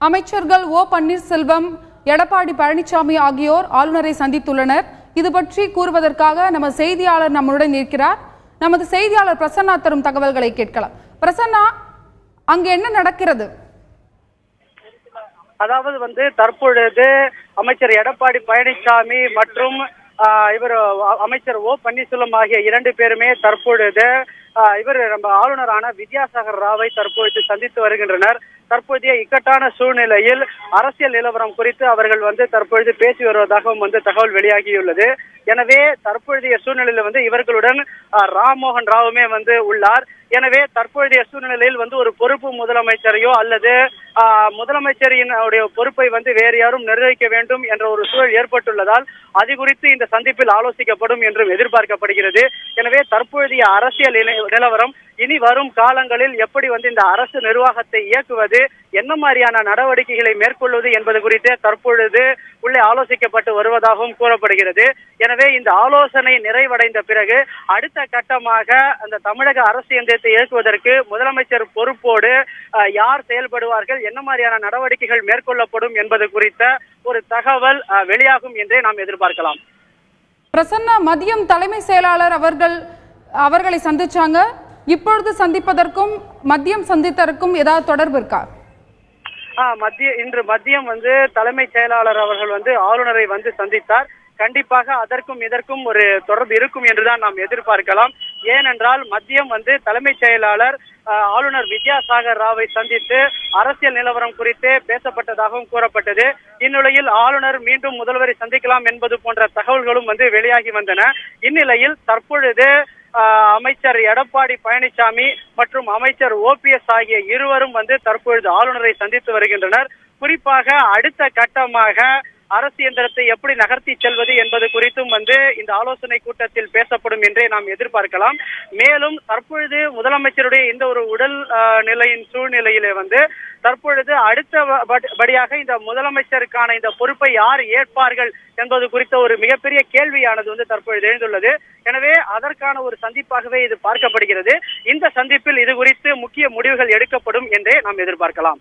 அமைச்சர்கள் ஓ பன்னீர்செல்வம், எடப்பாடி பழனிசாமி ஆகியோர் ஆளுநரை சந்தித்துள்ளனர். இது பற்றி கூறுவதற்காக நமது செய்தியாளர் நம்முடன் இருக்கிறார். நமது செய்தியாளர் பிரசன்னா தரும் தகவல்களை கேட்கலாம். பிரசன்னா, அங்கு என்ன நடக்கிறது? அதாவது தற்பொழுது அமைச்சர் எடப்பாடி பழனிசாமி மற்றும் அமைச்சர் ஓ பன்னீர்செல்வம் ஆகிய 2 பேருமே தற்பொழுது நம்ம ஆளுநரான வித்யாசாகர் ராவை தற்பொழுது சந்தித்து வருகின்றனர். தற்போதைய இக்கட்டான சூழ்நிலையில் அரசியல் நிலவரம் குறித்து அவர்கள் தற்பொழுது பேசி வருவதாகவும் தகவல் வெளியாகியுள்ளது. எனவே தற்பொழுதைய சூழ்நிலையில இவர்களுடன் ராம்மோகன் ராவுமே உள்ளார். எனவே தற்பொழுதைய சூழ்நிலையில் ஒரு பொறுப்பு முதலமைச்சரையோ அல்லது முதலமைச்சரின் பொறுப்பை வேறு யாரும் நிர்வகிக்க வேண்டும் என்ற ஒரு சூழல் ஏற்பட்டுள்ளதால் அது குறித்து இந்த சந்திப்பில் ஆலோசிக்கப்படும் என்றும் எதிர்பார்க்கப்படுகிறது. எனவே தற்பொழுதைய அரசியல் நிலவரம் இனி வரும் காலங்களில் எப்படி இந்த அரசு நிர்வாகத்தை இயக்குவது, என்ன மாதிரியான நடவடிக்கைகளை மேற்கொள்வது என்பது குறித்து தற்பொழுது உள்ளே ஆலோசிக்கப்பட்டு வருவதாகவும் கூறப்படுகிறது. எனவே இந்த ஆலோசனை நிறைவடைந்த பிறகு அடுத்த கட்டமாக அந்த தமிழக அரசு இயந்திரத்தை இயக்குவதற்கு முதலமைச்சர் பொறுப்போடு யார் செயல்படுவார்கள், என்ன மாதிரியான நடவடிக்கைகள் மேற்கொள்ளப்படும் என்பது குறித்த ஒரு தகவல் வெளியாகும் என்றே நாம் எதிர்பார்க்கலாம். பிரசன்னா, மதியம் தலைமை செயலாளர் அவர்களை சந்திச்சாங்க. இப்பொழுது சந்திப்பதற்கும் மதியம் சந்தித்ததற்கும் ஏதாவது தொடர்பு இருக்கா? இன்று மதியம் தலைமை செயலாளர் அவர்கள் ஆளுநரை சந்தித்தார். கண்டிப்பாக அதற்கும் இதற்கும் ஒரு தொடர்பு இருக்கும் என்றுதான் நாம் எதிர்பார்க்கலாம். ஏனென்றால் மதியம் தலைமை செயலாளர் ஆளுநர் வித்யாசாகர் ராவை சந்தித்து அரசியல் நிலவரம் குறித்து பேசப்பட்டதாகவும் கூறப்பட்டது. இந்நிலையில் ஆளுநர் மீண்டும் முதல்வரை சந்திக்கலாம் என்பது போன்ற தகவல்களும் வெளியாகி வந்தன. இந்நிலையில் தற்பொழுது அமைச்சர் எடப்பாடி பழனிசாமி மற்றும் அமைச்சர் OPS ஆகிய இருவரும் தற்பொழுது ஆளுநரை சந்தித்து வருகின்றனர். குறிப்பாக அடுத்த கட்டமாக அரசு இயந்திரத்தை எப்படி நகர்த்தி செல்வது என்பது குறித்தும் இந்த ஆலோசனை கூட்டத்தில் பேசப்படும் என்றே நாம் எதிர்பார்க்கலாம். மேலும் தற்பொழுது முதலமைச்சருடைய இந்த ஒரு உடல் நிலையின் சூழ்நிலையிலே தற்பொழுது அடுத்தபடியாக இந்த முதலமைச்சருக்கான இந்த பொறுப்பை யார் ஏற்பார்கள் என்பது குறித்த ஒரு மிகப்பெரிய கேள்வியானது தற்பொழுது எழுந்துள்ளது. எனவே அதற்கான ஒரு சந்திப்பாகவே இது பார்க்கப்படுகிறது. இந்த சந்திப்பில் இது குறித்து முக்கிய முடிவுகள் எடுக்கப்படும் என்றே நாம் எதிர்பார்க்கலாம்.